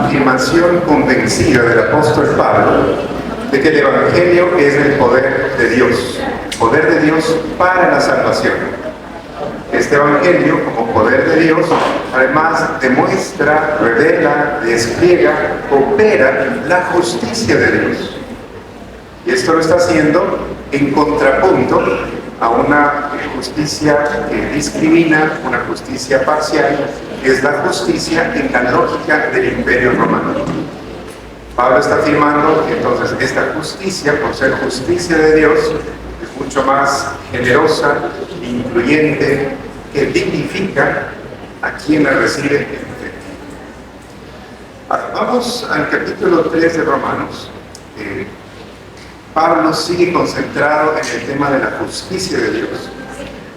afirmación convencida del apóstol Pablo de que el Evangelio es el poder de Dios para la salvación. Este Evangelio, como poder de Dios, además demuestra, revela, despliega, opera la justicia de Dios. Y esto lo está haciendo en contrapunto a una justicia que discrimina, una justicia parcial, que es la justicia en la lógica del Imperio Romano. Pablo está afirmando que entonces esta justicia, por ser justicia de Dios, es mucho más generosa, incluyente, que dignifica a quien la recibe en fe. Ahora, vamos al capítulo 3 de Romanos. Pablo sigue concentrado en el tema de la justicia de Dios,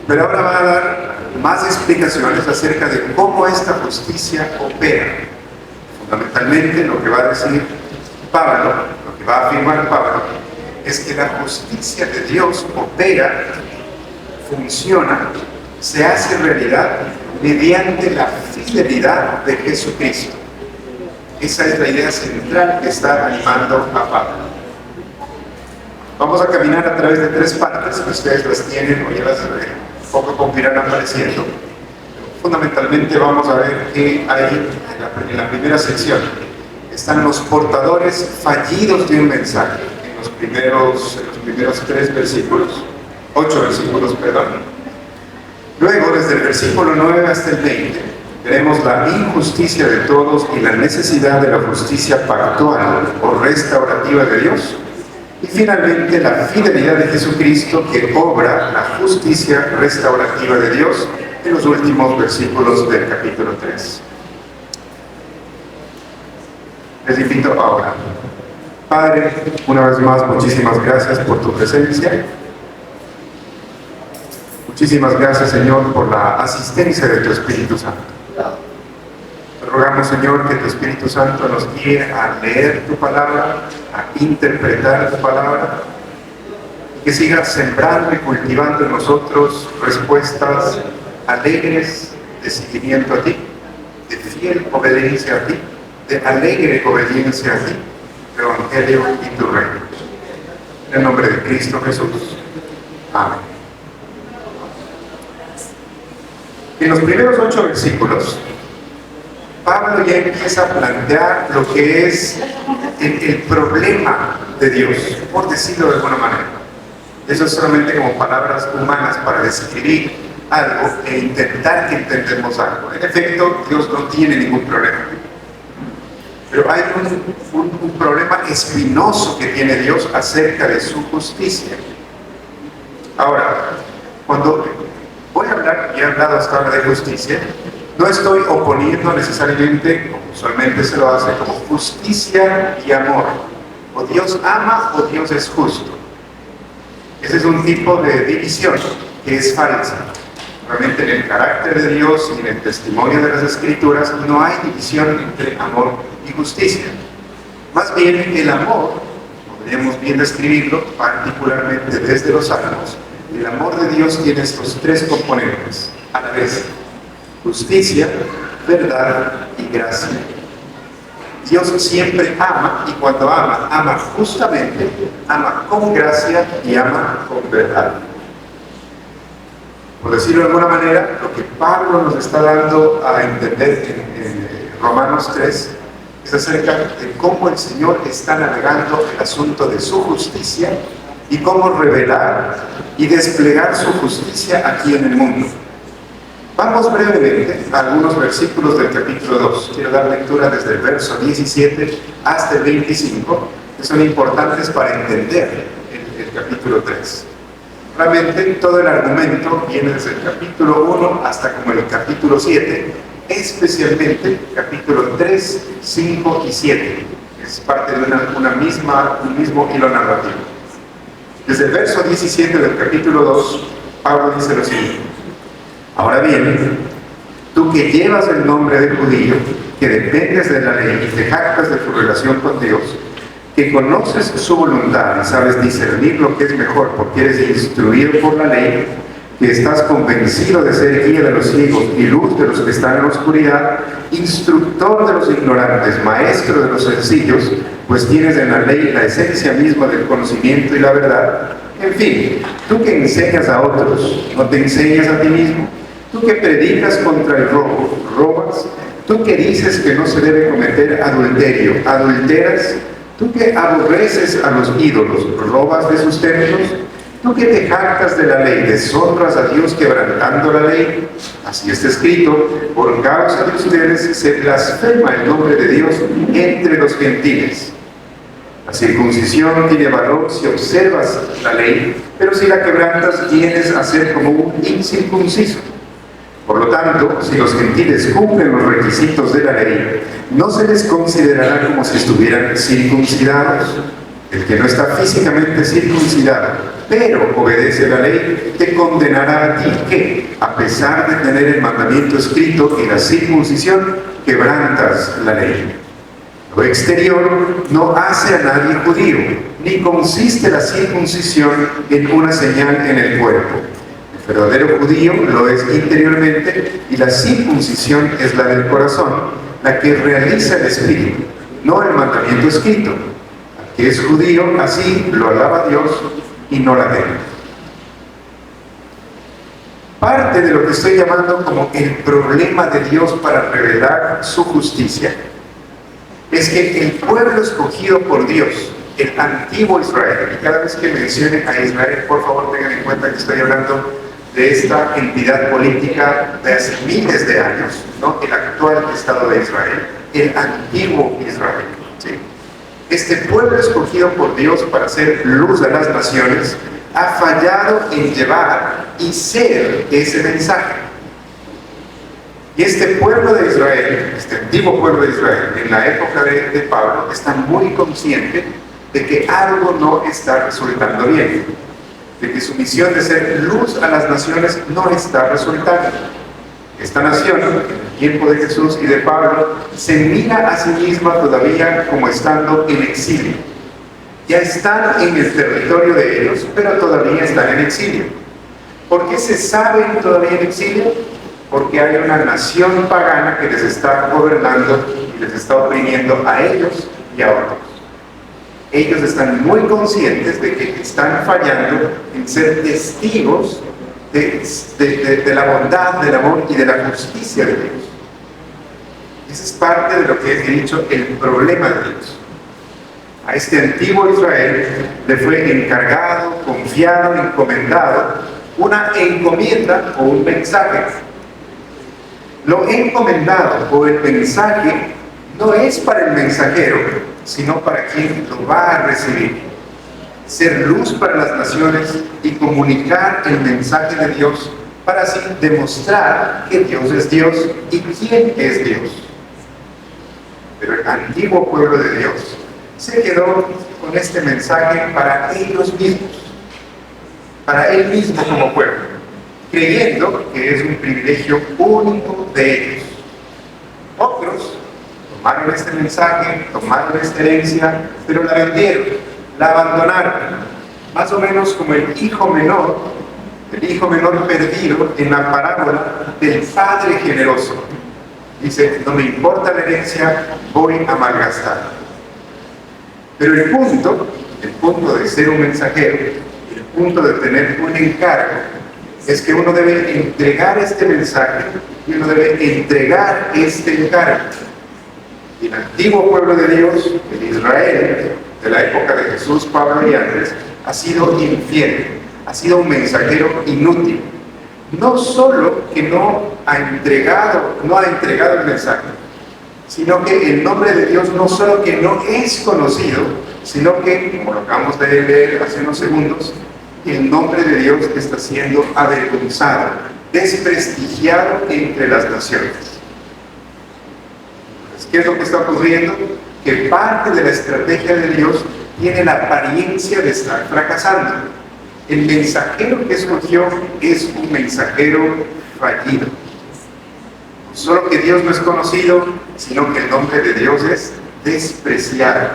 pero ahora va a dar más explicaciones acerca de cómo esta justicia opera. Fundamentalmente lo que va a decir Pablo, lo que va a afirmar Pablo, es que la justicia de Dios opera, funciona, se hace realidad mediante la fidelidad de Jesucristo. Esa es la idea central que está animando a Pablo. Vamos a caminar a través de 3 partes, que ustedes las tienen o ya las poco a poco irán apareciendo. Fundamentalmente vamos a ver que hay en la primera sección están los portadores fallidos de un mensaje, en los primeros 3 versículos, 8 versículos, perdón. Luego, desde el versículo 9 hasta el 20, veremos la injusticia de todos y la necesidad de la justicia pactual o restaurativa de Dios. Y finalmente, la fidelidad de Jesucristo que obra la justicia restaurativa de Dios en los últimos versículos del capítulo 3. Les invito ahora. Padre, una vez más, muchísimas gracias por tu presencia. Muchísimas gracias, Señor, por la asistencia de tu Espíritu Santo. Te rogamos, Señor, que tu Espíritu Santo nos guíe a leer tu palabra, a interpretar tu palabra, y que siga sembrando y cultivando en nosotros respuestas alegres de seguimiento a ti, de fiel obediencia a ti, de alegre obediencia a ti, tu Evangelio y tu reino. En el nombre de Cristo Jesús. Amén. En los primeros 8 versículos, Pablo ya empieza a plantear lo que es el problema de Dios, por decirlo de alguna manera. Eso es solamente como palabras humanas para describir algo e intentar que entendamos algo. En efecto, Dios no tiene ningún problema. Pero hay un problema espinoso que tiene Dios acerca de su justicia. Ahora, cuando voy a hablar, y he hablado hasta ahora de justicia, no estoy oponiendo necesariamente, como usualmente se lo hace, como justicia y amor. O Dios ama o Dios es justo. Ese es un tipo de división que es falsa. Realmente en el carácter de Dios y en el testimonio de las Escrituras no hay división entre amor y justicia. Más bien el amor, podríamos bien describirlo particularmente desde los Salmos, el amor de Dios tiene estos 3 componentes a la vez: justicia, verdad y gracia. Dios siempre ama, y cuando ama, ama justamente, ama con gracia y ama con verdad. Por decirlo de alguna manera, lo que Pablo nos está dando a entender en Romanos 3 es acerca de cómo el Señor está navegando el asunto de su justicia y cómo revelar y desplegar su justicia aquí en el mundo. Vamos brevemente a algunos versículos del capítulo 2. Quiero dar lectura desde el verso 17 hasta el 25, que son importantes para entender el capítulo 3. Realmente todo el argumento viene desde el capítulo 1 hasta como el capítulo 7, especialmente capítulo 3, 5 y 7. Es parte de un mismo hilo narrativo. Desde el verso 17 del capítulo 2, Pablo dice lo siguiente: ahora bien, tú que llevas el nombre de judío, que dependes de la ley y te jactas de tu relación con Dios, que conoces su voluntad y sabes discernir lo que es mejor porque eres instruido por la ley, que estás convencido de ser guía de los ciegos y luz de los que están en la oscuridad, instructor de los ignorantes, maestro de los sencillos, pues tienes en la ley la esencia misma del conocimiento y la verdad. En fin, tú que enseñas a otros, ¿no te enseñas a ti mismo? Tú que predicas contra el robo, ¿robas? Tú que dices que no se debe cometer adulterio, ¿adulteras? Tú que aborreces a los ídolos, ¿robas de sus templos? Tú que te jactas de la ley, deshonras a Dios quebrantando la ley. Así está escrito: por causa de ustedes se blasfema el nombre de Dios entre los gentiles. La circuncisión tiene valor si observas la ley, pero si la quebrantas vienes a ser como un incircunciso. Por lo tanto, si los gentiles cumplen los requisitos de la ley, no se les considerará como si estuvieran circuncidados. El que no está físicamente circuncidado, pero obedece la ley, te condenará a ti, que, a pesar de tener el mandamiento escrito y la circuncisión, quebrantas la ley. Lo exterior no hace a nadie judío, ni consiste la circuncisión en una señal en el cuerpo. El verdadero judío lo es interiormente, y la circuncisión es la del corazón, la que realiza el espíritu, no el mandamiento escrito. Que es judío, así lo alaba Dios y no la teme. Parte de lo que estoy llamando como el problema de Dios para revelar su justicia es que el pueblo escogido por Dios, el antiguo Israel, y cada vez que mencione a Israel, por favor tengan en cuenta que estoy hablando de esta entidad política de hace miles de años, no el actual Estado de Israel, el antiguo Israel, ¿sí? Este pueblo escogido por Dios para ser luz a las naciones ha fallado en llevar y ser ese mensaje. Y este pueblo de Israel, este antiguo pueblo de Israel, en la época de Pablo, está muy consciente de que algo no está resultando bien, de que su misión de ser luz a las naciones no está resultando. Esta nación, en el tiempo de Jesús y de Pablo, se mira a sí misma todavía como estando en exilio. Ya están en el territorio de ellos, pero todavía están en exilio. ¿Por qué se saben todavía en exilio? Porque hay una nación pagana que les está gobernando y les está oprimiendo a ellos y a otros. Ellos están muy conscientes de que están fallando en ser testigos de la bondad, del amor y de la justicia de Dios. Esa es parte de lo que he dicho, el problema de Dios. A este antiguo Israel le fue encargado, confiado, encomendado una encomienda o un mensaje. Lo encomendado o el mensaje no es para el mensajero, sino para quien lo va a recibir. Ser luz para las naciones y comunicar el mensaje de Dios para así demostrar que Dios es Dios y quién es Dios. Pero el antiguo pueblo de Dios se quedó con este mensaje para ellos mismos, para él mismo como pueblo, creyendo que es un privilegio único de ellos. Otros tomaron este mensaje, tomaron esta herencia, pero la vendieron, la abandonaron, más o menos como el hijo menor perdido en la parábola del padre generoso. Dice: no me importa la herencia, voy a malgastar. Pero el punto de ser un mensajero, el punto de tener un encargo, es que uno debe entregar este mensaje y uno debe entregar este encargo. Y el antiguo pueblo de Dios, el Israel, de la época de Jesús, Pablo y Andrés, ha sido infiel, ha sido un mensajero inútil. No solo que no ha entregado el mensaje, sino que el nombre de Dios no solo que no es conocido, sino que, como lo acabamos de leer hace unos segundos, el nombre de Dios está siendo avergonzado, desprestigiado entre las naciones. ¿Qué es lo que está ocurriendo? Que parte de la estrategia de Dios tiene la apariencia de estar fracasando. El mensajero que escogió es un mensajero fallido. No solo que Dios no es conocido, sino que el nombre de Dios es despreciado.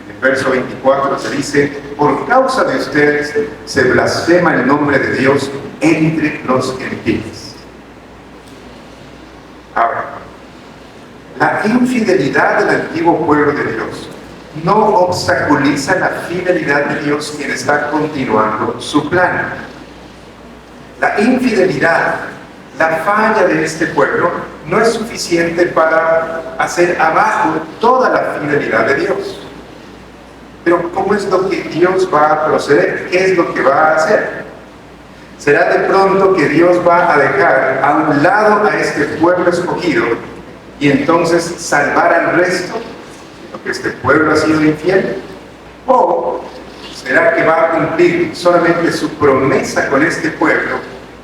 En el verso 24 se dice: por causa de ustedes se blasfema el nombre de Dios entre los gentiles. Ahora, la infidelidad del antiguo pueblo de Dios no obstaculiza la fidelidad de Dios, quien está continuando su plan. La infidelidad, la falla de este pueblo no es suficiente para hacer abajo toda la fidelidad de Dios. Pero ¿cómo es lo que Dios va a proceder? ¿Qué es lo que va a hacer? ¿Será de pronto que Dios va a dejar a un lado a este pueblo escogido y entonces salvar al resto, porque este pueblo ha sido infiel? ¿O será que va a cumplir solamente su promesa con este pueblo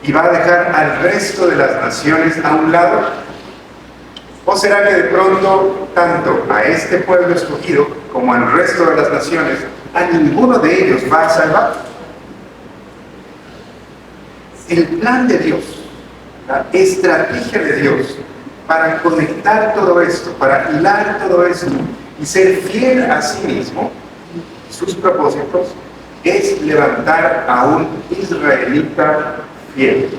y va a dejar al resto de las naciones a un lado? ¿O será que de pronto tanto a este pueblo escogido como al resto de las naciones, a ninguno de ellos va a salvar? El plan de Dios, la estrategia de Dios para conectar todo esto, para hilar todo esto y ser fiel a sí mismo, sus propósitos, es levantar a un israelita fiel.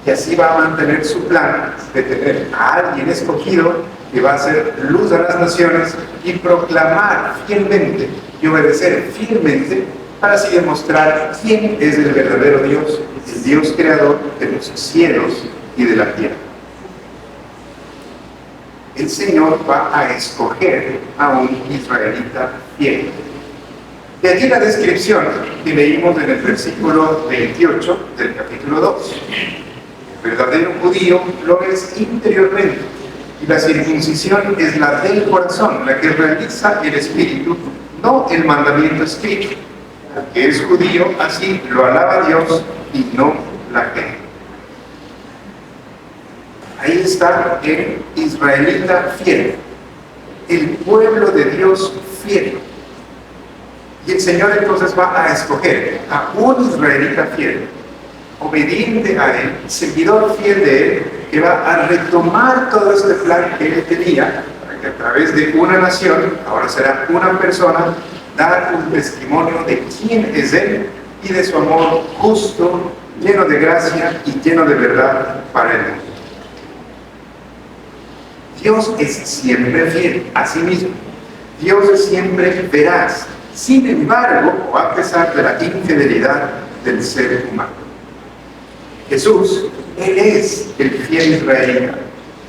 Y así va a mantener su plan de tener a alguien escogido que va a ser luz a las naciones y proclamar fielmente y obedecer fielmente para así demostrar quién es el verdadero Dios, el Dios creador de los cielos y de la tierra. El Señor va a escoger a un israelita fiel. De allí la descripción que leímos en el versículo 28 del capítulo 2. El verdadero judío lo es interiormente, y la circuncisión es la del corazón, la que realiza el espíritu, no el mandamiento escrito. El que es judío, así lo alaba Dios y no la gente. Ahí está el israelita fiel, el pueblo de Dios fiel. Y el Señor entonces va a escoger a un israelita fiel, obediente a Él, seguidor fiel de Él, que va a retomar todo este plan que Él tenía, para que a través de una nación, ahora será una persona, dar un testimonio de quién es Él y de su amor justo, lleno de gracia y lleno de verdad para el mundo. Dios es siempre fiel a sí mismo. Dios es siempre veraz. Sin embargo, o a pesar de la infidelidad del ser humano, Jesús, Él es el fiel israelita.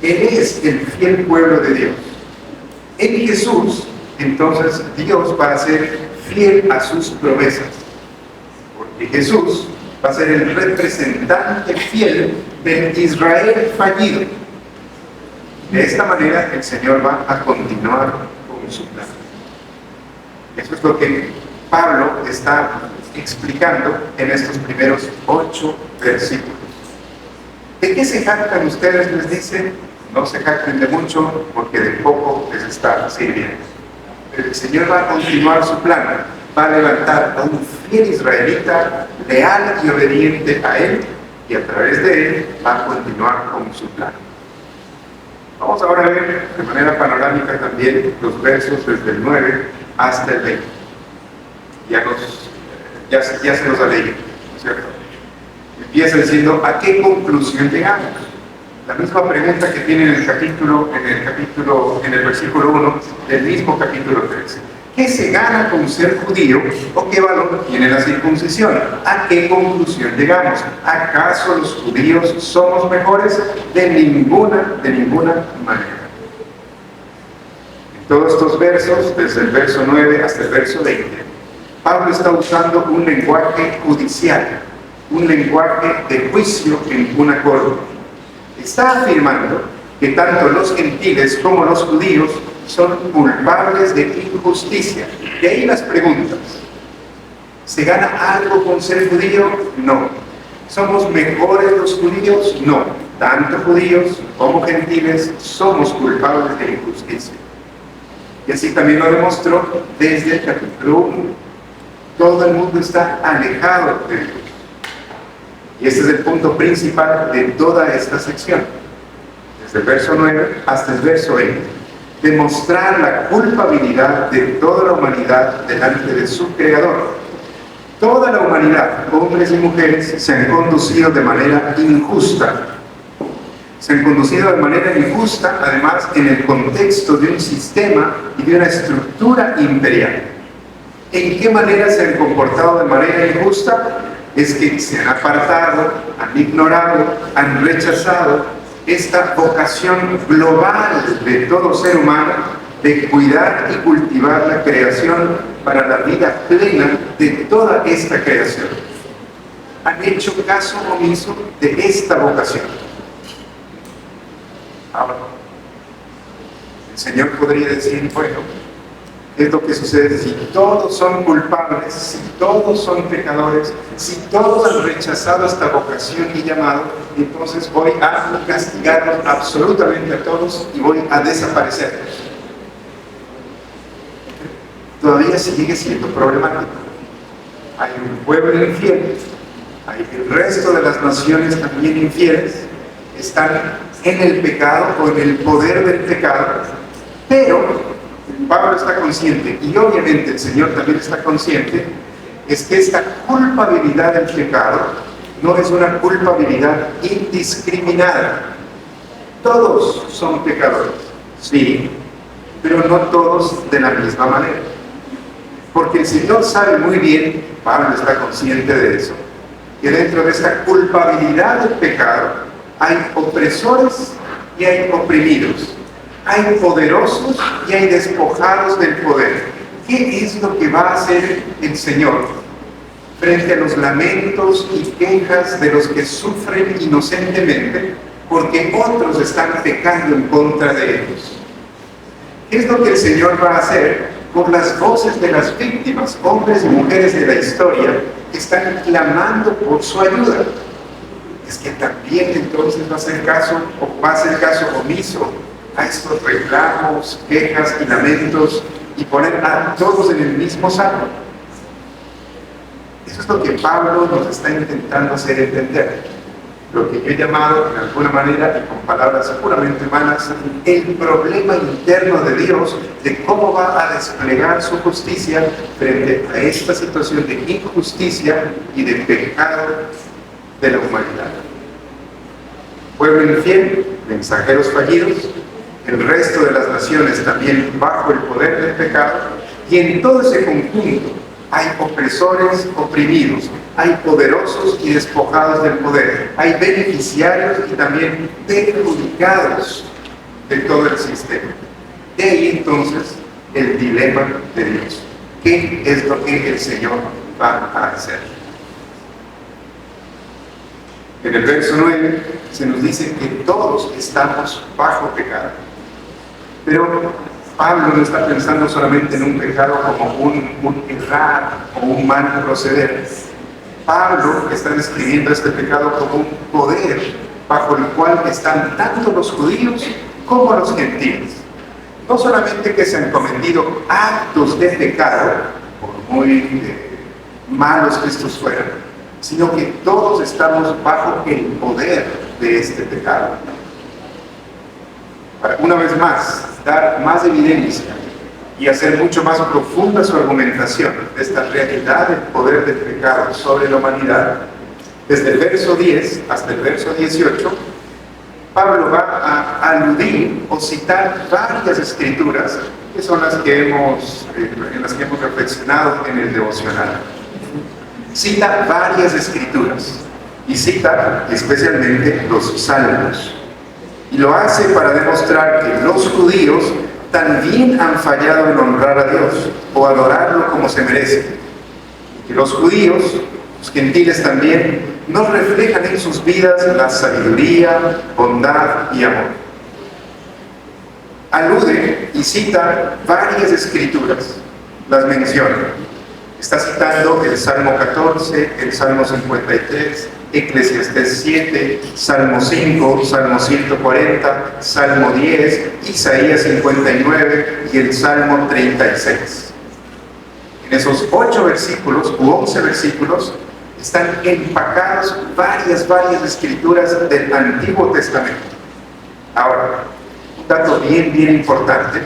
Él es el fiel pueblo de Dios. En Jesús, entonces, Dios va a ser fiel a sus promesas. Porque Jesús va a ser el representante fiel del Israel fallido. De esta manera, el Señor va a continuar con su plan. Eso es lo que Pablo está explicando en estos primeros 8 versículos. ¿De qué se jactan ustedes? Les dice, no se jacten de mucho porque de poco les está sirviendo. Pero el Señor va a continuar su plan, va a levantar a un fiel israelita, leal y obediente a Él, y a través de Él va a continuar con su plan. Vamos ahora a ver de manera panorámica también los versos desde el 9 hasta el 20. Ya se nos ha leído, ¿no es cierto? Empieza diciendo, ¿a qué conclusión llegamos? La misma pregunta que tiene en el versículo 1 del mismo capítulo 13. ¿Qué se gana con ser judío o qué valor tiene la circuncisión? ¿A qué conclusión llegamos? ¿Acaso los judíos somos mejores? De ninguna manera. En todos estos versos, desde el verso 9 hasta el verso 20, Pablo está usando un lenguaje judicial, un lenguaje de juicio en una corte. Está afirmando que tanto los gentiles como los judíos son culpables de injusticia. De ahí las preguntas. ¿Se gana algo con ser judío? No. ¿Somos mejores los judíos? No. Tanto judíos como gentiles somos culpables de injusticia. Y así también lo demostró desde el capítulo 1. Todo el mundo está alejado de Dios. Y este es el punto principal de toda esta sección, desde el verso 9 hasta el verso 20. demostrar la culpabilidad de toda la humanidad delante de su Creador. Toda la humanidad, hombres y mujeres, se han conducido de manera injusta. Se han conducido de manera injusta, además, en el contexto de un sistema y de una estructura imperial. ¿En qué manera se han comportado de manera injusta? Es que se han apartado, han ignorado, han rechazado esta vocación global de todo ser humano de cuidar y cultivar la creación para la vida plena de toda esta creación. Han hecho caso omiso de esta vocación. Ahora, el Señor podría decir, bueno, es lo que sucede si todos son culpables, si todos son pecadores, si todos han rechazado esta vocación y llamado, entonces voy a castigarlos absolutamente a todos y voy a desaparecerlos. Todavía sigue siendo problemático. Hay un pueblo infiel, hay el resto de las naciones también infieles, están en el pecado o en el poder del pecado, pero Pablo está consciente, y obviamente el Señor también está consciente, es que esta culpabilidad del pecado no es una culpabilidad indiscriminada. Todos son pecadores, sí, pero no todos de la misma manera. Porque el Señor sabe muy bien, Pablo está consciente de eso, que dentro de esta culpabilidad del pecado hay opresores y hay oprimidos. Hay poderosos y hay despojados del poder. ¿Qué es lo que va a hacer el Señor frente a los lamentos y quejas de los que sufren inocentemente porque otros están pecando en contra de ellos? ¿Qué es lo que el Señor va a hacer por las voces de las víctimas, hombres y mujeres de la historia, que están clamando por su ayuda? Es que también entonces va a hacer caso omiso a estos reclamos, quejas y lamentos y poner a todos en el mismo saco. Eso es lo que Pablo nos está intentando hacer entender. Lo que yo he llamado, de alguna manera, y con palabras puramente humanas, el problema interno de Dios, de cómo va a desplegar su justicia frente a esta situación de injusticia y de pecado de la humanidad. Pueblo infiel, mensajeros fallidos, el resto de las naciones también bajo el poder del pecado, y en todo ese conjunto hay opresores oprimidos, hay poderosos y despojados del poder, hay beneficiarios y también perjudicados de todo el sistema. De ahí entonces el dilema de Dios. ¿Qué es lo que el Señor va a hacer? En el verso 9 se nos dice que todos estamos bajo pecado. Pero Pablo no está pensando solamente en un pecado como un errar o un mal proceder. Pablo está describiendo este pecado como un poder bajo el cual están tanto los judíos como los gentiles. No solamente que se han cometido actos de pecado, por muy malos que estos fueran, sino que todos estamos bajo el poder de este pecado. Para, una vez más, dar más evidencia y hacer mucho más profunda su argumentación de esta realidad del poder del pecado sobre la humanidad, desde el verso 10 hasta el verso 18, Pablo va a aludir o citar varias escrituras que son las que en las que hemos reflexionado en el devocional. Cita varias escrituras y cita especialmente los salmos. Y lo hace para demostrar que los judíos también han fallado en honrar a Dios o adorarlo como se merece. Y que los judíos, los gentiles también, no reflejan en sus vidas la sabiduría, bondad y amor. Alude y cita varias escrituras, las menciona. Está citando el Salmo 14, el Salmo 53, Eclesiastés 7, Salmo 5, Salmo 140, Salmo 10, Isaías 59 y el Salmo 36. En esos 8 versículos u 11 versículos están empacadas varias escrituras del Antiguo Testamento. Ahora, un dato bien importante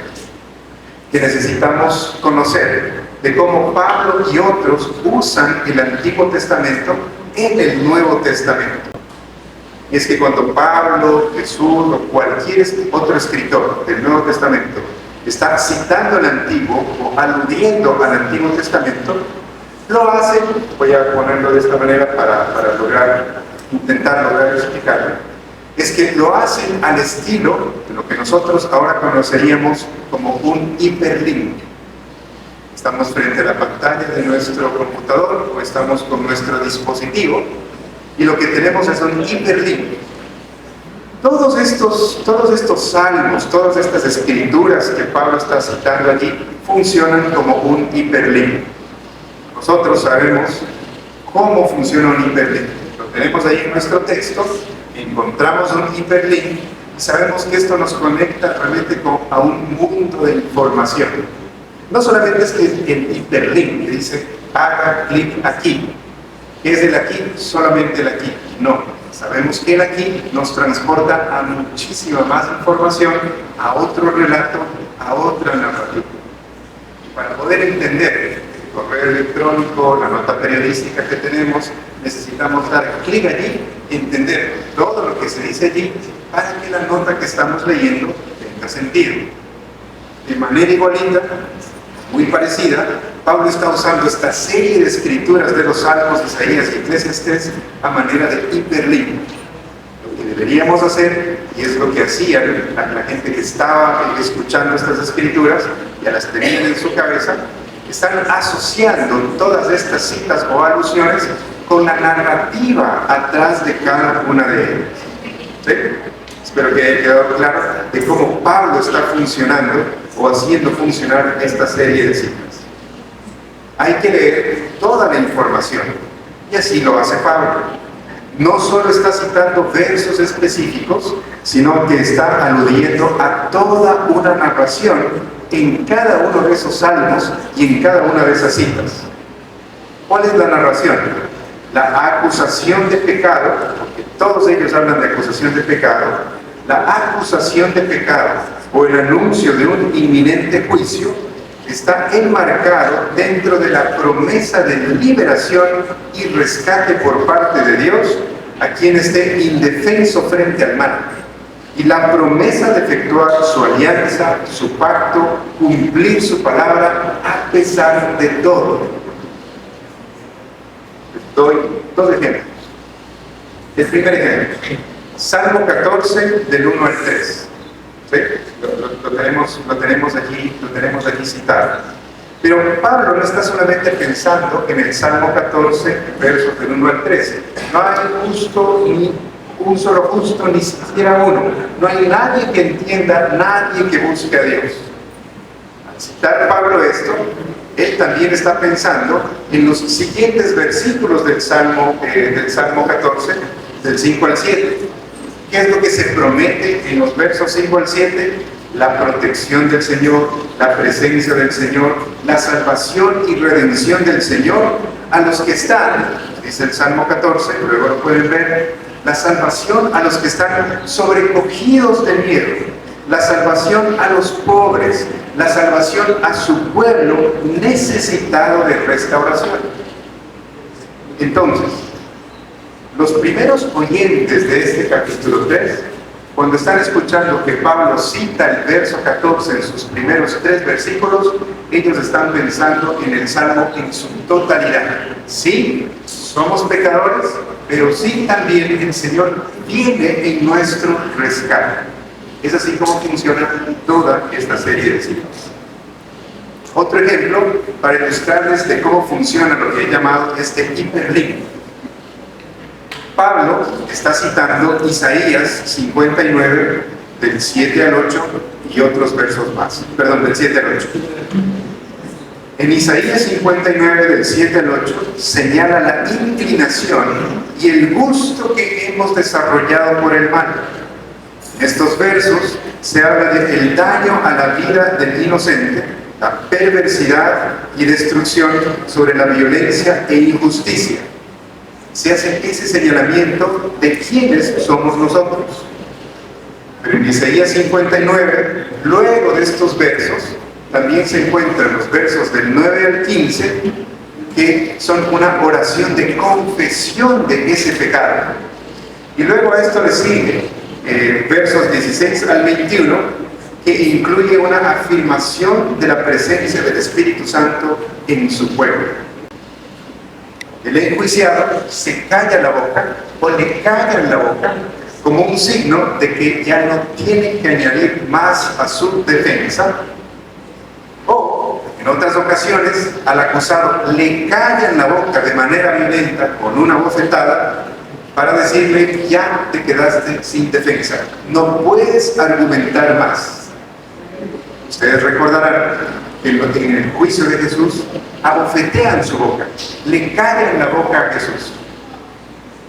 que necesitamos conocer de cómo Pablo y otros usan el Antiguo Testamento en el Nuevo Testamento. Y es que cuando Pablo, Jesús o cualquier otro escritor del Nuevo Testamento está citando el Antiguo o aludiendo al Antiguo Testamento, lo hacen, voy a ponerlo de esta manera para intentar lograr explicarlo, es que lo hacen al estilo de lo que nosotros ahora conoceríamos como un hiperlink. Estamos frente a la pantalla de nuestro computador o estamos con nuestro dispositivo y lo que tenemos es un hiperlink. Todos estos salmos, todas estas escrituras que Pablo está citando allí funcionan como un hiperlink. Nosotros sabemos cómo funciona un hiperlink. Lo tenemos ahí en nuestro texto, encontramos un hiperlink y sabemos que esto nos conecta realmente a un mundo de información. No solamente es que el hiperlink que dice haga clic aquí. ¿Qué es el aquí? Solamente el aquí. No. Sabemos que el aquí nos transporta a muchísima más información, a otro relato, a otra narrativa. Para poder entender el correo electrónico, la nota periodística que tenemos, necesitamos dar clic allí, entender todo lo que se dice allí, para que la nota que estamos leyendo tenga sentido. De manera igualita, muy parecida, Pablo está usando esta serie de escrituras de los Salmos, Isaías y Eclesiastés a manera de hiperlink. Lo que deberíamos hacer, y es lo que hacían la gente que estaba escuchando estas escrituras, ya las tenían en su cabeza, están asociando todas estas citas o alusiones con la narrativa atrás de cada una de ellas. ¿Sí? Espero que haya quedado claro de cómo Pablo está funcionando o haciendo funcionar esta serie de citas. Hay que leer toda la información, y así lo hace Pablo. No solo está citando versos específicos, sino que está aludiendo a toda una narración en cada uno de esos salmos y en cada una de esas citas. ¿Cuál es la narración? La acusación de pecado, porque todos ellos hablan de acusación de pecado, la acusación de pecado o el anuncio de un inminente juicio está enmarcado dentro de la promesa de liberación y rescate por parte de Dios a quien esté indefenso frente al mal, y la promesa de efectuar su alianza, su pacto, cumplir su palabra a pesar de todo. Doy dos ejemplos. El primer ejemplo, Salmo 14 del 1 al 3. ¿Sí? Lo tenemos allí citado. Pero Pablo no está solamente pensando en el Salmo 14, versos del 1 al 13. No hay justo ni un solo justo, ni siquiera uno. No hay nadie que entienda, nadie que busque a Dios. Al citar Pablo esto, él también está pensando en los siguientes versículos del Salmo 14, del 5 al 7. ¿Qué es lo que se promete en los versos 5 al 7? La protección del Señor, la presencia del Señor, la salvación y redención del Señor a los que están, dice el Salmo 14, luego lo pueden ver, la salvación a los que están sobrecogidos de miedo, la salvación a los pobres, la salvación a su pueblo necesitado de restauración. Entonces, los primeros oyentes de este capítulo 3, cuando están escuchando que Pablo cita el verso 14 en sus primeros 3 versículos, ellos están pensando en el Salmo en su totalidad. Sí, somos pecadores, pero sí también el Señor viene en nuestro rescate. Es así como funciona toda esta serie de citas. Otro ejemplo para ilustrarles de cómo funciona lo que he llamado este hiperlink. Pablo está citando Isaías 59 del 7 al 8 y otros versos más. Perdón, del 7 al 8. En Isaías 59 del 7 al 8 señala la inclinación y el gusto que hemos desarrollado por el mal. En estos versos se habla del daño a la vida del inocente, la perversidad y destrucción sobre la violencia e injusticia. Se hace ese señalamiento de quiénes somos nosotros. Pero en Isaías 59, luego de estos versos, también se encuentran los versos del 9 al 15, que son una oración de confesión de ese pecado. Y luego a esto le sigue versos 16 al 21, que incluye una afirmación de la presencia del Espíritu Santo en su pueblo. El enjuiciado se calla la boca o le callan la boca como un signo de que ya no tiene que añadir más a su defensa. O, en otras ocasiones, al acusado le callan la boca de manera violenta con una bofetada para decirle: ya te quedaste sin defensa, no puedes argumentar más. Ustedes recordarán que en el juicio de Jesús abofetean su boca, le callan la boca a Jesús.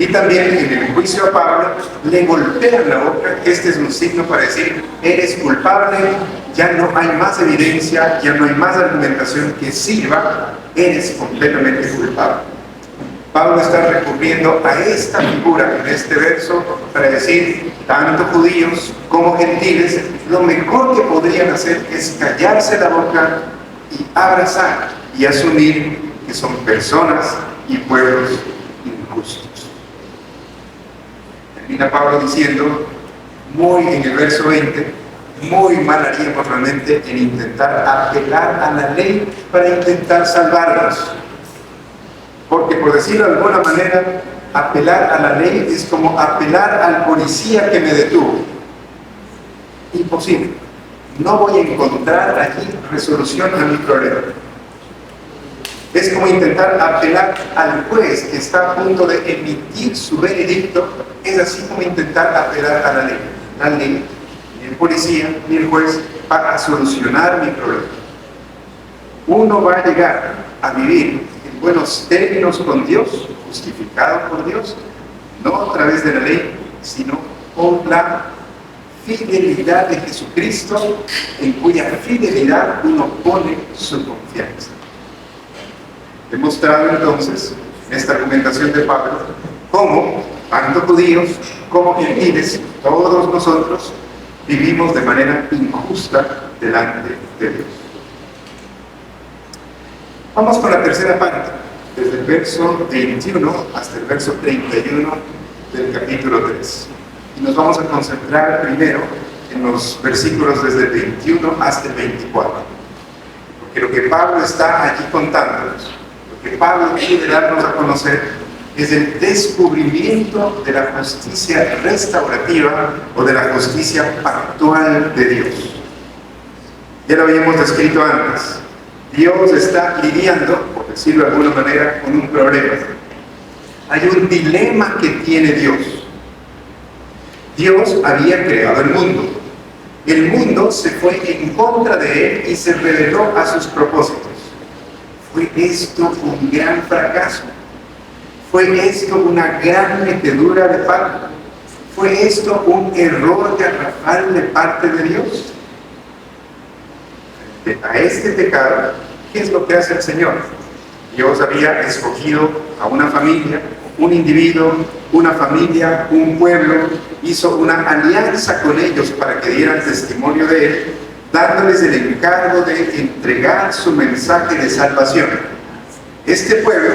Y también en el juicio a Pablo le golpean la boca. Este es un signo para decir: eres culpable, ya no hay más evidencia, ya no hay más argumentación que sirva, eres completamente culpable. Pablo está recurriendo a esta figura en este verso para decir: tanto judíos como gentiles, lo mejor que podrían hacer es callarse la boca y abrazar y asumir que son personas y pueblos injustos. Termina Pablo diciendo, en el verso 20, muy mal haríamos realmente en intentar apelar a la ley para intentar salvarnos. Porque, por decirlo de alguna manera, apelar a la ley es como apelar al policía que me detuvo. Imposible. No voy a encontrar aquí resolución a mi problema. Es como intentar apelar al juez que está a punto de emitir su veredicto. Es así como intentar apelar a la ley. La ley, ni el policía, ni el juez va a solucionar mi problema. Uno va a llegar a vivir en buenos términos con Dios, justificado por Dios, no a través de la ley, sino por la fidelidad de Jesucristo, en cuya fidelidad uno pone su confianza. Demostrado entonces en esta argumentación de Pablo cómo tanto judíos como gentiles, todos nosotros vivimos de manera injusta delante de Dios. Vamos con la tercera parte, desde el verso 21 hasta el verso 31 del capítulo 3. Y nos vamos a concentrar primero en los versículos desde el 21 hasta el 24. Porque lo que Pablo está aquí contándonos, lo que Pablo quiere darnos a conocer, es el descubrimiento de la justicia restaurativa o de la justicia pactual de Dios. Ya lo habíamos descrito antes. Dios está lidiando, por decirlo de alguna manera, con un problema. Hay un dilema que tiene Dios. Dios había creado el mundo. El mundo se fue en contra de él y se rebeló a sus propósitos. ¿Fue esto un gran fracaso? ¿Fue esto una gran metedura de pata? ¿Fue esto un error garrafal de parte de Dios? A este pecado, ¿qué es lo que hace el Señor? Dios había escogido a una familia, un individuo, una familia, un pueblo, hizo una alianza con ellos para que dieran testimonio de Él, dándoles el encargo de entregar su mensaje de salvación. Este pueblo,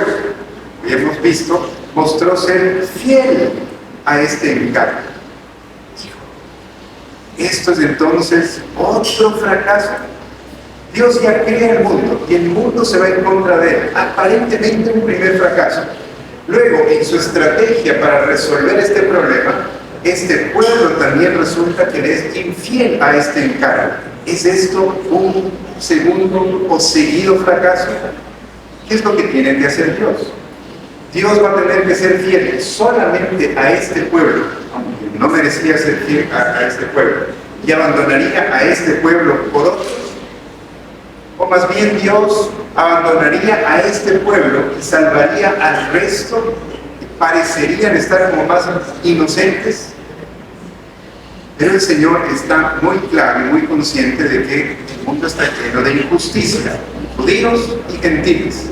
como hemos visto, mostró ser fiel a este encargo. Esto es entonces otro fracaso. Dios ya crea el mundo y el mundo se va en contra de él. Aparentemente un primer fracaso. Luego, en su estrategia para resolver este problema, este pueblo también resulta que le es infiel a este encargo. ¿Es esto un segundo o seguido fracaso? ¿Qué es lo que tiene que hacer Dios? Dios va a tener que ser fiel solamente a este pueblo, aunque no merecía ser fiel a este pueblo, y abandonaría a este pueblo por otros. O más bien Dios abandonaría a este pueblo y salvaría al resto que parecerían estar como más inocentes. Pero el Señor está muy claro y muy consciente de que el mundo está lleno de injusticia, judíos y gentiles.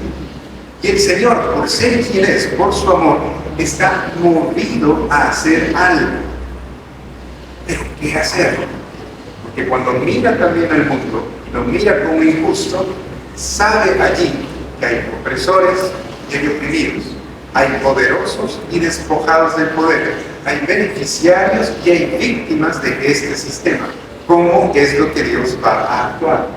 Y el Señor, por ser quien es, por su amor, está movido a hacer algo. pero ¿qué hacer? Porque cuando mira también al mundo, lo mira como injusto, sabe allí que hay opresores y hay oprimidos, hay poderosos y despojados del poder, hay beneficiarios y hay víctimas de este sistema. ¿Cómo es lo que Dios va a actuar?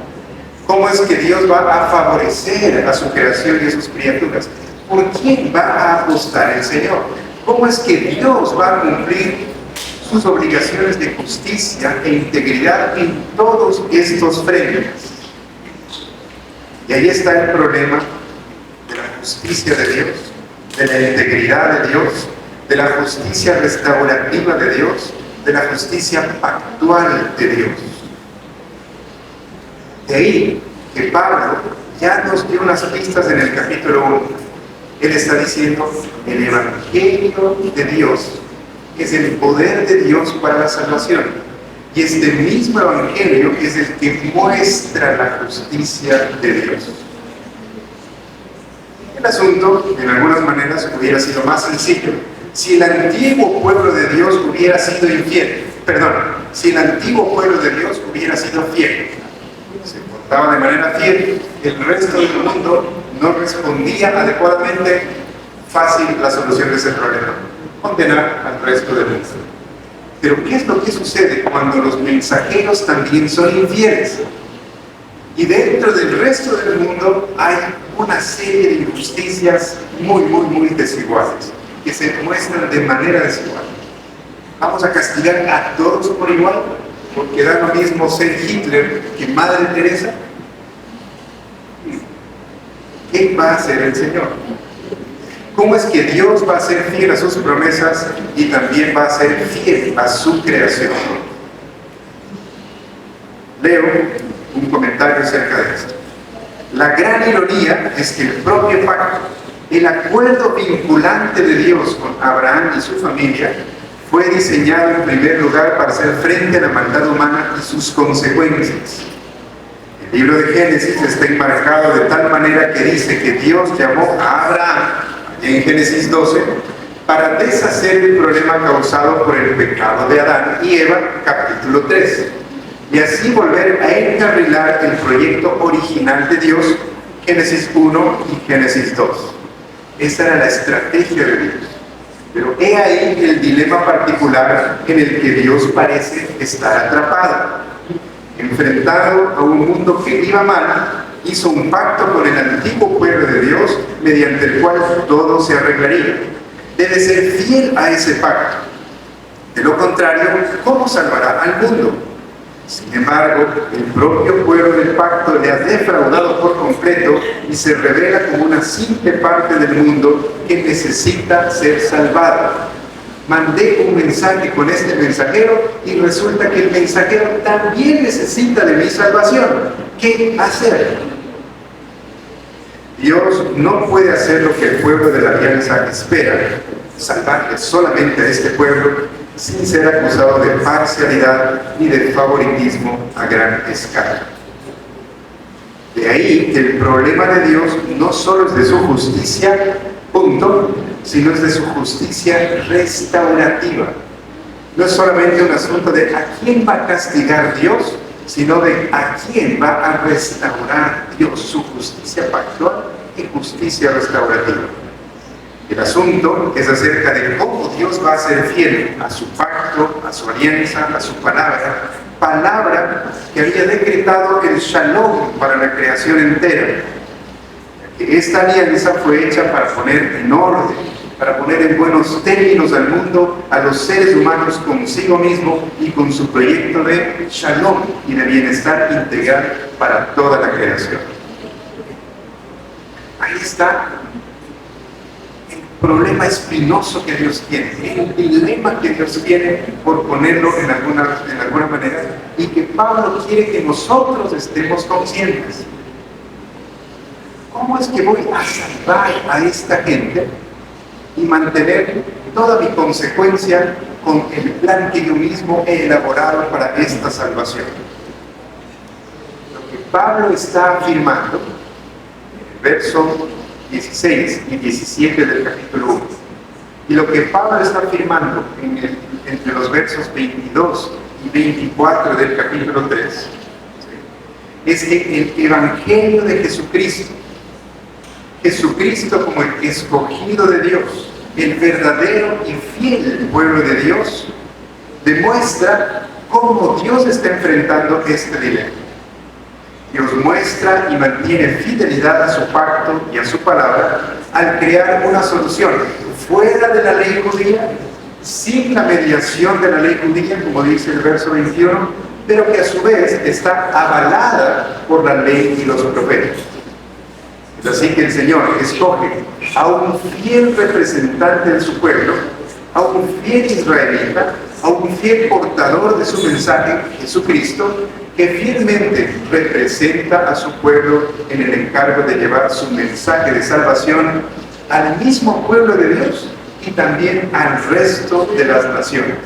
¿Cómo es que Dios va a favorecer a su creación y a sus criaturas? ¿Por quién va a apostar el Señor? ¿Cómo es que Dios va a cumplir sus obligaciones de justicia e integridad en todos estos frentes? Y ahí está el problema de la justicia de Dios, de la integridad de Dios, de la justicia restaurativa de Dios, de la justicia pactual de Dios. De ahí que Pablo ya nos dio unas pistas en el capítulo 1. Él está diciendo, el Evangelio de Dios es el poder de Dios para la salvación. Y este mismo Evangelio es el que muestra la justicia de Dios. El asunto, en algunas maneras, hubiera sido más sencillo si el antiguo pueblo de Dios hubiera sido infiel. Si el antiguo pueblo de Dios hubiera sido fiel. Se portaba de manera fiel, el resto del mundo no respondía adecuadamente. Fácil la solución de ese problema: condenar al resto del mundo. Pero ¿qué es lo que sucede cuando los mensajeros también son infieles? Y dentro del resto del mundo hay una serie de injusticias muy desiguales, que se muestran de manera desigual. ¿Vamos a castigar a todos por igual? ¿Porque da lo mismo ser Hitler que Madre Teresa? ¿Qué va a hacer el Señor? ¿Cómo es que Dios va a ser fiel a sus promesas y también va a ser fiel a su creación? Leo un comentario acerca de esto. La gran ironía es que el propio pacto, el acuerdo vinculante de Dios con Abraham y su familia, fue diseñado en primer lugar para hacer frente a la maldad humana y sus consecuencias. El libro de Génesis está enmarcado de tal manera que dice que Dios llamó a Abraham, en Génesis 12, para deshacer el problema causado por el pecado de Adán y Eva, capítulo 3, y así volver a encarrilar el proyecto original de Dios, Génesis 1 y Génesis 2. Esa era la estrategia de Dios. Pero he ahí el dilema particular en el que Dios parece estar atrapado. Enfrentado a un mundo que iba mal, hizo un pacto con el antiguo pueblo de Dios, mediante el cual todo se arreglaría. Debe ser fiel a ese pacto. De lo contrario, ¿cómo salvará al mundo? Sin embargo, el propio pueblo del pacto le ha defraudado por completo y se revela como una simple parte del mundo que necesita ser salvada. Mandé un mensaje con este mensajero y resulta que el mensajero también necesita de mi salvación. ¿Qué hacer? Dios no puede hacer lo que el pueblo de la alianza espera, salvar solamente a este pueblo, sin ser acusado de parcialidad ni de favoritismo a gran escala. De ahí que el problema de Dios no solo es de su justicia, punto, sino es de su justicia restaurativa. No es solamente un asunto de a quién va a castigar Dios, sino de a quién va a restaurar Dios, su justicia pactual y justicia restaurativa. El asunto es acerca de cómo Dios va a ser fiel a su pacto, a su alianza, a su palabra que había decretado el Shalom para la creación entera. Esta alianza fue hecha para poner en orden, para poner en buenos términos al mundo, a los seres humanos consigo mismo y con su proyecto de Shalom y de bienestar integral para toda la creación. Ahí está el problema espinoso que Dios tiene, el dilema que Dios tiene, por ponerlo en alguna manera, y que Pablo quiere que nosotros estemos conscientes. ¿Cómo es que voy a salvar a esta gente y mantener toda mi consecuencia con el plan que yo mismo he elaborado para esta salvación? Lo que Pablo está afirmando en el verso 16 y 17 del capítulo 1, y lo que Pablo está afirmando en el entre los versos 22 y 24 del capítulo 3, ¿sí?, es que el Evangelio de Jesucristo, Jesucristo como el escogido de Dios, el verdadero y fiel pueblo de Dios, demuestra cómo Dios está enfrentando este dilema. Dios muestra y mantiene fidelidad a su pacto y a su palabra al crear una solución fuera de la ley judía, sin la mediación de la ley judía, como dice el verso 21, pero que a su vez está avalada por la ley y los profetas. Es así que el Señor escoge a un fiel representante de su pueblo, a un fiel israelita, a un fiel portador de su mensaje, Jesucristo, que fielmente representa a su pueblo en el encargo de llevar su mensaje de salvación al mismo pueblo de Dios y también al resto de las naciones.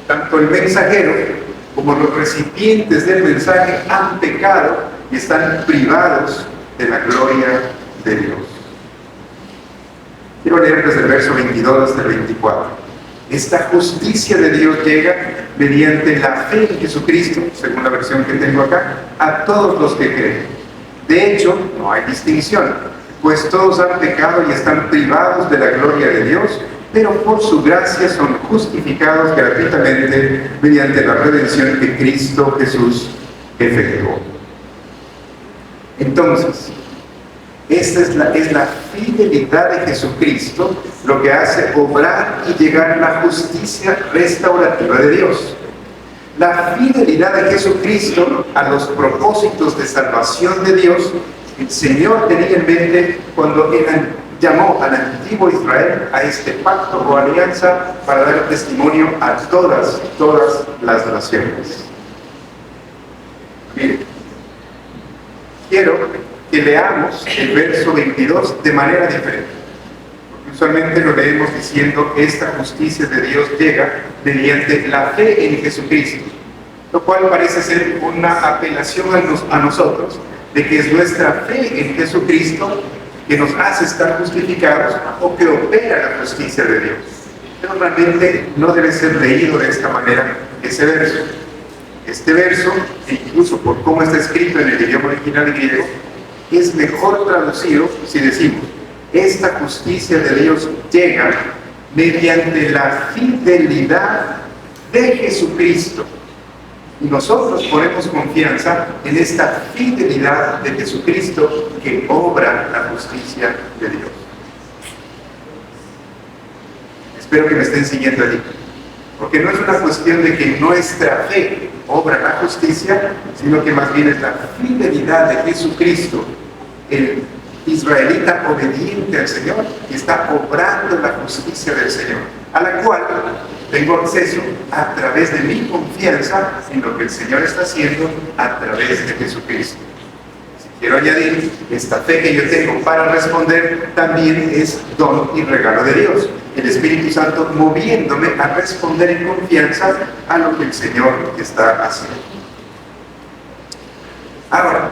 Tanto el mensajero como los recipientes del mensaje han pecado y están privados de la gloria de Dios. Quiero leer desde el verso 22 hasta el 24. Esta justicia de Dios llega mediante la fe en Jesucristo, según la versión que tengo acá, a todos los que creen. De hecho, no hay distinción, pues todos han pecado y están privados de la gloria de Dios, pero por su gracia son justificados gratuitamente mediante la redención que Cristo Jesús efectuó. Entonces, esta es la fidelidad de Jesucristo lo que hace obrar y llegar la justicia restaurativa de Dios. La fidelidad de Jesucristo a los propósitos de salvación de Dios, el Señor tenía en mente cuando llamó al antiguo Israel a este pacto o alianza para dar testimonio a todas las naciones. Miren, quiero que leamos el verso 22 de manera diferente. Porque usualmente lo leemos diciendo esta justicia de Dios llega mediante la fe en Jesucristo, lo cual parece ser una apelación a nosotros de que es nuestra fe en Jesucristo que nos hace estar justificados o que opera la justicia de Dios. Pero realmente no debe ser leído de esta manera ese verso. Este verso, incluso por cómo está escrito en el idioma original griego, es mejor traducido si decimos: esta justicia de Dios llega mediante la fidelidad de Jesucristo. Y nosotros ponemos confianza en esta fidelidad de Jesucristo que obra la justicia de Dios. Espero que me estén siguiendo allí. Porque no es una cuestión de que nuestra fe obra la justicia, sino que más bien es la fidelidad de Jesucristo, el israelita obediente al Señor, que está obrando la justicia del Señor, a la cual tengo acceso a través de mi confianza en lo que el Señor está haciendo a través de Jesucristo. Si quiero añadir, esta fe que yo tengo para responder también es don y regalo de Dios, el Espíritu Santo moviéndome a responder en confianza a lo que el Señor está haciendo. Ahora,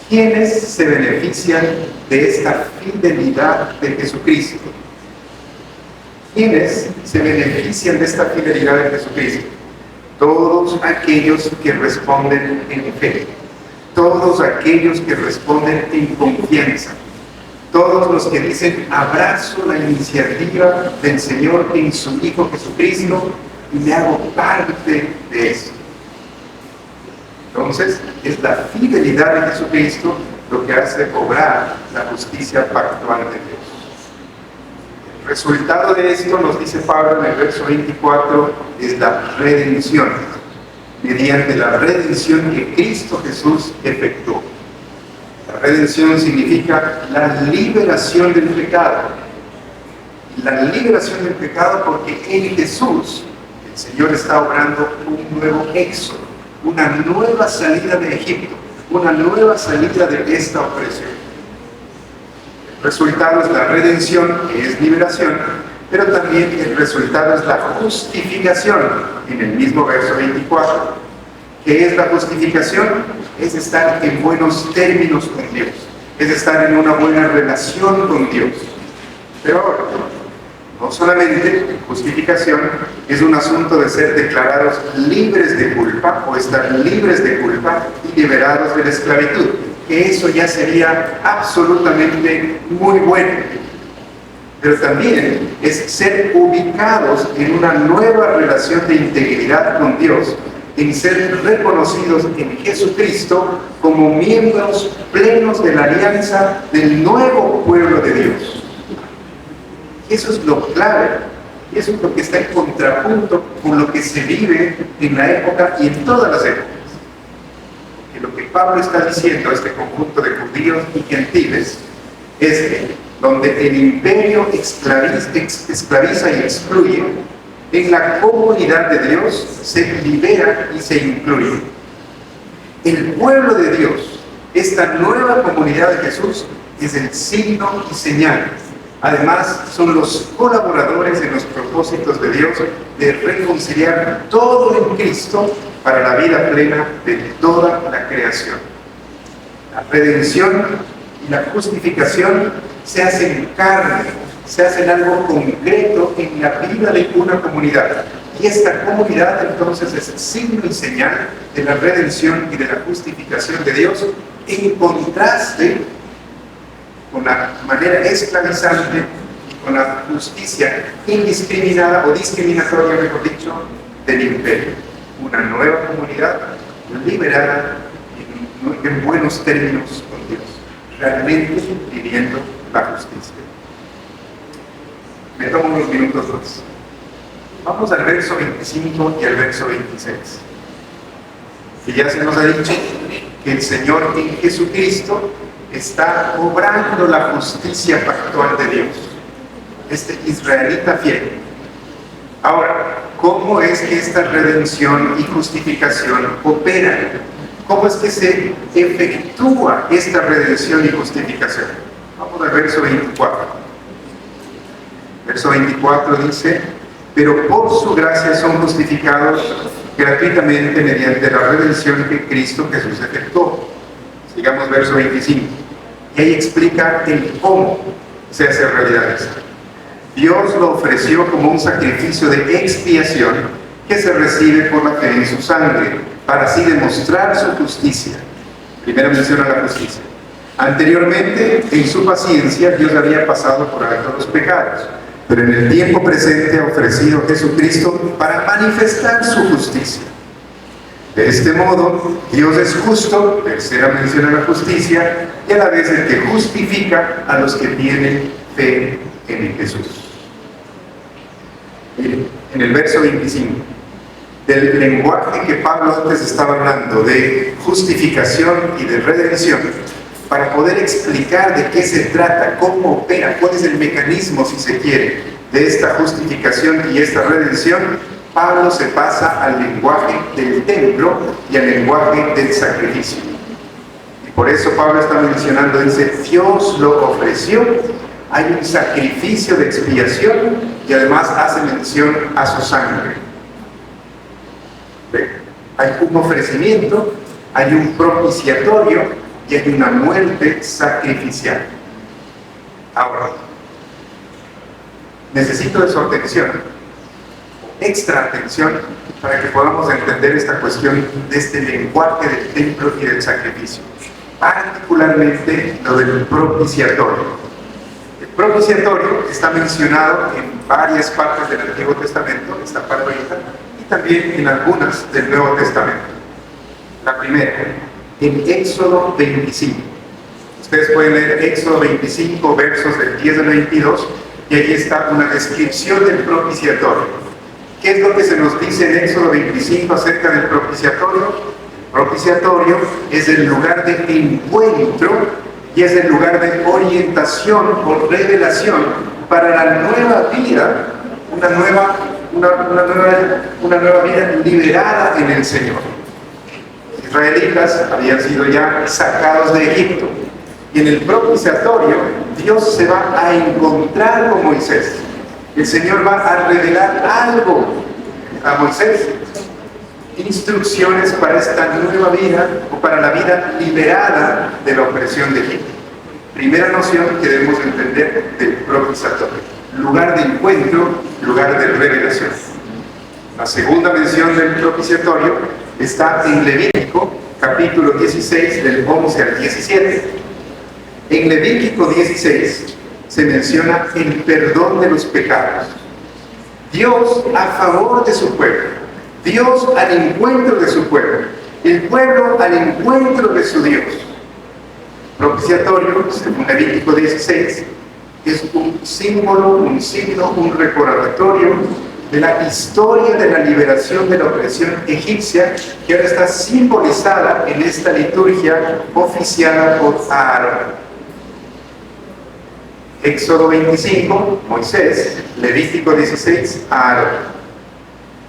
¿quiénes se benefician de esta fidelidad de Jesucristo? ¿Quiénes se benefician de esta fidelidad de Jesucristo? Todos aquellos que responden en fe, todos aquellos que responden en confianza, todos los que dicen: abrazo la iniciativa del Señor en su Hijo Jesucristo y me hago parte de eso. Entonces, es la fidelidad de Jesucristo lo que hace obrar la justicia pactual de Dios. El resultado de esto, nos dice Pablo en el verso 24, es la redención, mediante la redención que Cristo Jesús efectuó. La redención significa la liberación del pecado. La liberación del pecado porque en Jesús el Señor está obrando un nuevo éxodo, una nueva salida de Egipto, una nueva salida de esta opresión. El resultado es la redención, que es liberación, pero también el resultado es la justificación, en el mismo verso 24. ¿Qué es la justificación? Es estar en buenos términos con Dios, es estar en una buena relación con Dios. Pero ahora, No solamente justificación es un asunto de ser declarados libres de culpa o estar libres de culpa y liberados de la esclavitud, que eso ya sería absolutamente muy bueno. Pero también es ser ubicados en una nueva relación de integridad con Dios, en ser reconocidos en Jesucristo como miembros plenos de la alianza del nuevo pueblo de Dios. Eso es lo clave, y eso es lo que está en contrapunto con lo que se vive en la época y en todas las épocas. Que lo que Pablo está diciendo a este conjunto de judíos y gentiles es que donde el imperio esclaviza y excluye, en la comunidad de Dios se libera y se incluye. El pueblo de Dios, esta nueva comunidad de Jesús, es el signo y señal. Además, son los colaboradores en los propósitos de Dios de reconciliar todo en Cristo para la vida plena de toda la creación. La redención y la justificación se hacen carne, se hacen algo concreto en la vida de una comunidad. Y esta comunidad entonces es signo y señal de la redención y de la justificación de Dios, en contraste con la manera esclavizante, con la justicia indiscriminada o discriminatoria, mejor dicho, del imperio. Una nueva comunidad liberada en buenos términos con Dios, realmente viviendo la justicia. Me tomo unos minutos más. Vamos al verso 25 y al verso 26. Y ya se nos ha dicho que el Señor en Jesucristo está obrando la justicia pactual de Dios. Este israelita fiel. Ahora, ¿cómo es que esta redención y justificación operan? ¿Cómo es que se efectúa esta redención y justificación? Vamos al verso 24. Verso 24 dice: pero por su gracia son justificados gratuitamente mediante la redención que Cristo Jesús efectuó. Sigamos verso 25. Y ahí explica el cómo se hace realidad esto. Dios lo ofreció como un sacrificio de expiación que se recibe por la fe en su sangre, para así demostrar su justicia. Primero menciona la justicia. Anteriormente, en su paciencia, Dios había pasado por alto los pecados, pero en el tiempo presente ha ofrecido a Jesucristo para manifestar su justicia. De este modo, Dios es justo, tercera mención a la justicia, y a la vez el que justifica a los que tienen fe en Jesús. Miren, en el verso 25, del lenguaje que Pablo antes estaba hablando, de justificación y de redención, para poder explicar de qué se trata, cómo opera, cuál es el mecanismo, si se quiere, de esta justificación y esta redención, Pablo se pasa al lenguaje del templo y al lenguaje del sacrificio. Y por eso Pablo está mencionando, dice, Dios lo ofreció, hay un sacrificio de expiación y además hace mención a su sangre. Hay un ofrecimiento, hay un propiciatorio y hay una muerte sacrificial. Ahora, necesito de su atención, extra atención, para que podamos entender esta cuestión de este lenguaje del templo y del sacrificio, particularmente lo del propiciatorio. El propiciatorio está mencionado en varias partes del Antiguo Testamento, esta parte ahorita, y también en algunas del Nuevo Testamento. La primera, en Éxodo 25. Ustedes pueden leer Éxodo 25, versos del 10 al 22, y ahí está una descripción del propiciatorio. ¿Qué es lo que se nos dice en Éxodo 25 acerca del propiciatorio? El propiciatorio es el lugar de encuentro y es el lugar de orientación o revelación para la nueva vida, una nueva vida liberada en el Señor. Los israelitas habían sido ya sacados de Egipto, y en el propiciatorio Dios se va a encontrar con Moisés. El Señor va a revelar algo a Moisés, instrucciones para esta nueva vida o para la vida liberada de la opresión de Egipto. Primera noción que debemos entender del propiciatorio, lugar de encuentro, lugar de revelación. La segunda mención del propiciatorio está en Levítico, capítulo 16, del 11 al 17. En Levítico 16 se menciona el perdón de los pecados. Dios a favor de su pueblo, Dios al encuentro de su pueblo, el pueblo al encuentro de su Dios. Propiciatorio, según Levítico 16, es un símbolo, un signo, un recordatorio de la historia de la liberación de la opresión egipcia, que ahora está simbolizada en esta liturgia oficiada por Aarón. Éxodo 25, Moisés; Levítico 16, Aarón.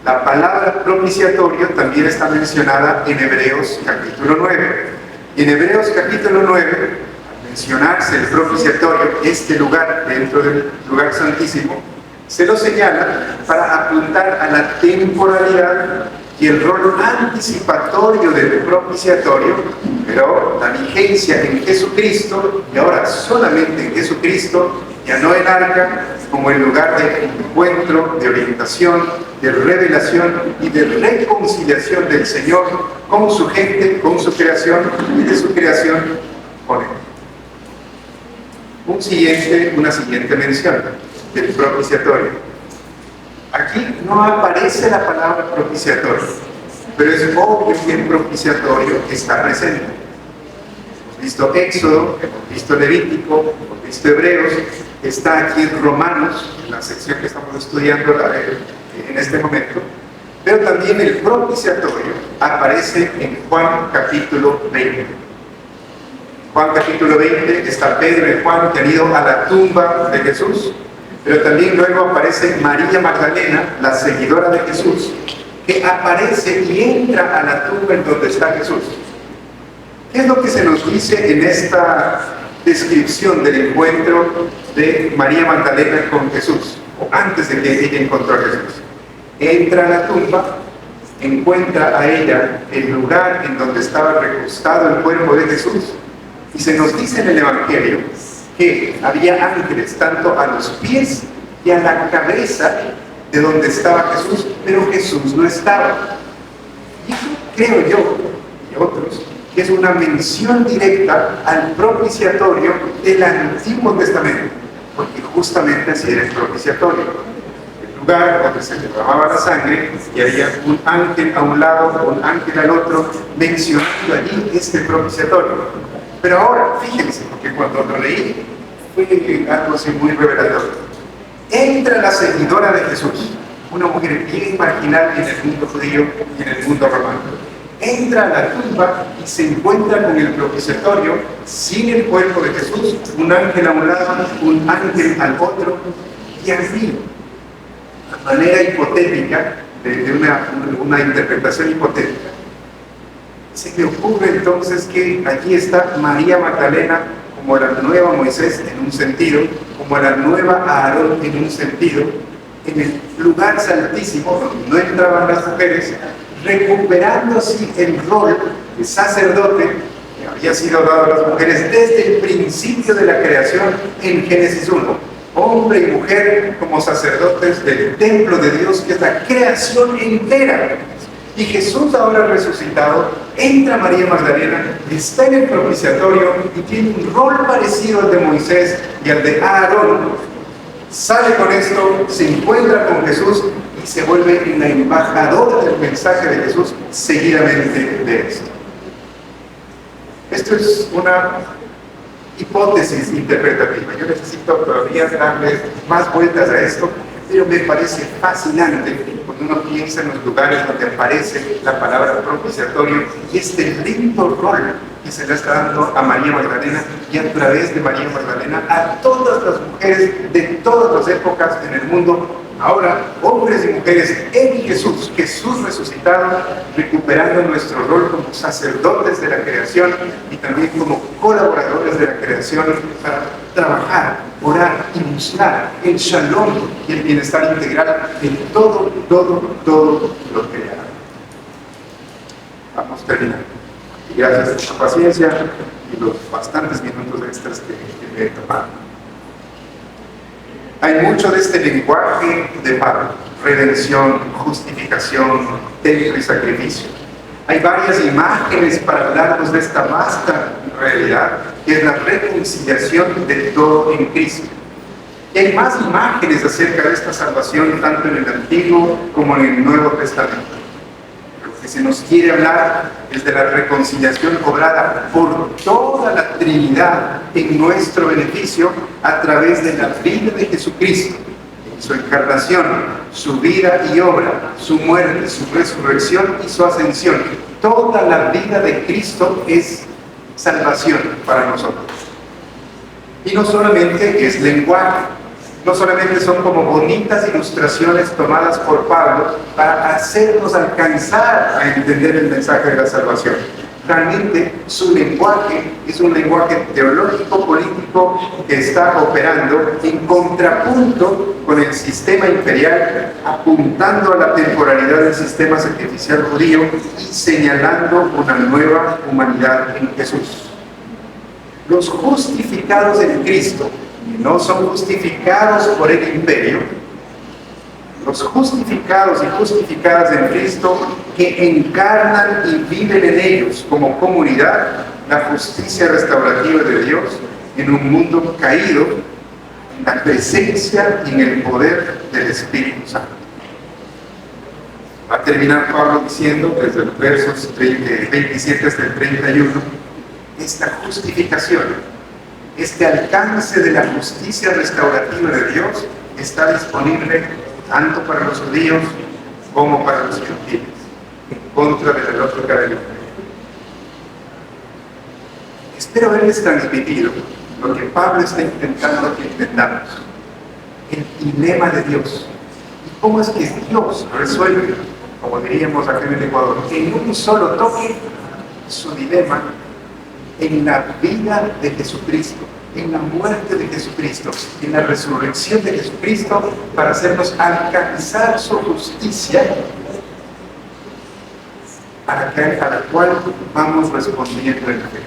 La palabra propiciatorio también está mencionada en Hebreos capítulo 9. Y en Hebreos capítulo 9, al mencionarse el propiciatorio, este lugar dentro del lugar santísimo, se lo señala para apuntar a la temporalidad y el rol anticipatorio del propiciatorio, pero la vigencia en Jesucristo, y ahora solamente en Jesucristo, ya no en arca, como el lugar de encuentro, de orientación, de revelación y de reconciliación del Señor con su gente, con su creación y de su creación con Él. Una siguiente mención del propiciatorio. Aquí no aparece la palabra propiciatorio, pero es obvio que el propiciatorio está presente. Hemos visto Éxodo, hemos visto Levítico, hemos visto Hebreos, está aquí en Romanos, en la sección que estamos estudiando en este momento, pero también el propiciatorio aparece en Juan capítulo 20. Juan capítulo 20 está Pedro y Juan que han ido a la tumba de Jesús, pero también luego aparece María Magdalena, la seguidora de Jesús, que aparece y entra a la tumba en donde está Jesús. ¿Qué es lo que se nos dice en esta descripción del encuentro de María Magdalena con Jesús, o antes de que ella encontró a Jesús? Entra a la tumba, encuentra a ella el lugar en donde estaba recostado el cuerpo de Jesús, y se nos dice en el Evangelio que había ángeles tanto a los pies y a la cabeza de donde estaba Jesús, pero Jesús no estaba. Y eso creo yo, y otros, que es una mención directa al propiciatorio del Antiguo Testamento, porque justamente así era el propiciatorio. El lugar donde se derramaba la sangre y había un ángel a un lado, un ángel al otro, mencionando allí este propiciatorio. Pero ahora, fíjense, porque cuando lo leí fue algo así muy revelador. Entra la seguidora de Jesús, una mujer bien marginal en el mundo judío y en el mundo romano. Entra a la tumba y se encuentra con el propiciatorio sin el cuerpo de Jesús, un ángel a un lado, un ángel al otro, y así, de manera hipotética, de una interpretación hipotética, se me ocurre entonces que allí está María Magdalena como la nueva Moisés en un sentido, como la nueva Aarón en un sentido, en el lugar santísimo donde no entraban las mujeres, recuperando así el rol de sacerdote que había sido dado a las mujeres desde el principio de la creación en Génesis 1. Hombre y mujer como sacerdotes del templo de Dios, que es la creación entera. Y Jesús, ahora resucitado, entra María Magdalena, está en el propiciatorio y tiene un rol parecido al de Moisés y al de Aarón. Sale con esto, se encuentra con Jesús y se vuelve la embajadora del mensaje de Jesús seguidamente de esto. Esto es una hipótesis interpretativa. Yo necesito todavía darle más vueltas a esto, pero me parece fascinante cuando uno piensa en los lugares donde aparece la palabra propiciatorio y este lindo rol que se le está dando a María Magdalena y a través de María Magdalena a todas las mujeres de todas las épocas en el mundo. Ahora, hombres y mujeres en Jesús, Jesús resucitado, recuperando nuestro rol como sacerdotes de la creación y también como colaboradores de la creación para trabajar, orar y buscar el shalom y el bienestar integral en todo lo que haga. Vamos terminando. Y gracias por su paciencia y los bastantes minutos extras que me he tomado. Hay mucho de este lenguaje de Pablo: redención, justificación, templo y sacrificio. Hay varias imágenes para hablarnos de esta vasta realidad, que es la reconciliación de todo en Cristo. Y hay más imágenes acerca de esta salvación, tanto en el Antiguo como en el Nuevo Testamento. Lo que se nos quiere hablar es de la reconciliación obrada por toda la Trinidad en nuestro beneficio a través de la vida de Jesucristo, su encarnación, su vida y obra, su muerte, su resurrección y su ascensión. Toda la vida de Cristo es salvación para nosotros. Y no solamente es lenguaje, no solamente son como bonitas ilustraciones tomadas por Pablo para hacernos alcanzar a entender el mensaje de la salvación. Realmente su lenguaje es un lenguaje teológico, político, que está operando en contrapunto con el sistema imperial, apuntando a la temporalidad del sistema sacrificial judío y señalando una nueva humanidad en Jesús. Los justificados en Cristo no son justificados por el imperio. Los justificados y justificadas en Cristo, que encarnan y viven en ellos como comunidad la justicia restaurativa de Dios en un mundo caído, en la presencia y en el poder del Espíritu Santo. Va a terminar Pablo diciendo, desde los versos 27 hasta el 31, esta justificación, este alcance de la justicia restaurativa de Dios está disponible tanto para los judíos como para los gentiles, en contra de la lógica del imperio. Espero haberles transmitido lo que Pablo está intentando que entendamos: el dilema de Dios y cómo es que Dios resuelve, como diríamos acá en el Ecuador, en un solo toque su dilema en la vida de Jesucristo, en la muerte de Jesucristo, en la resurrección de Jesucristo, para hacernos alcanzar su justicia, a la cual vamos respondiendo en fe.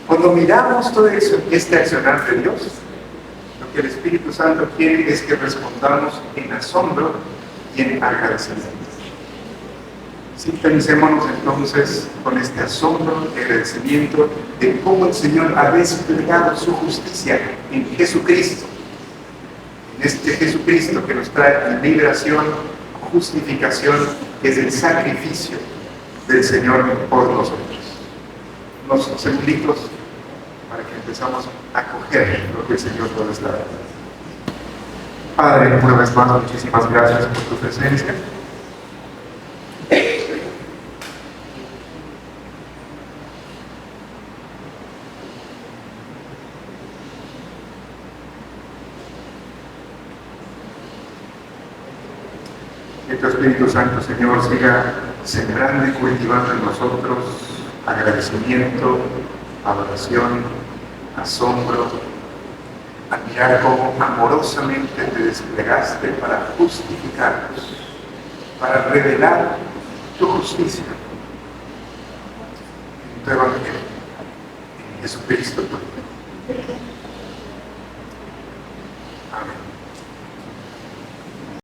Cuando miramos todo eso, este accionar de Dios, lo que el Espíritu Santo quiere es que respondamos en asombro y en agradecimiento. Sintonicémonos entonces con este asombro y agradecimiento de cómo el Señor ha desplegado su justicia en Jesucristo. En este Jesucristo que nos trae liberación, justificación, que es el sacrificio del Señor por nosotros. Unos segunditos para que empezamos a acoger lo que el Señor nos está dando. Padre, una vez más, muchísimas gracias por tu presencia. Que tu Espíritu Santo, Señor, siga sembrando y cultivando en nosotros agradecimiento, adoración, asombro, a mirar cómo amorosamente te desplegaste para justificarnos, para revelar tu justicia en tu Evangelio, en Jesucristo.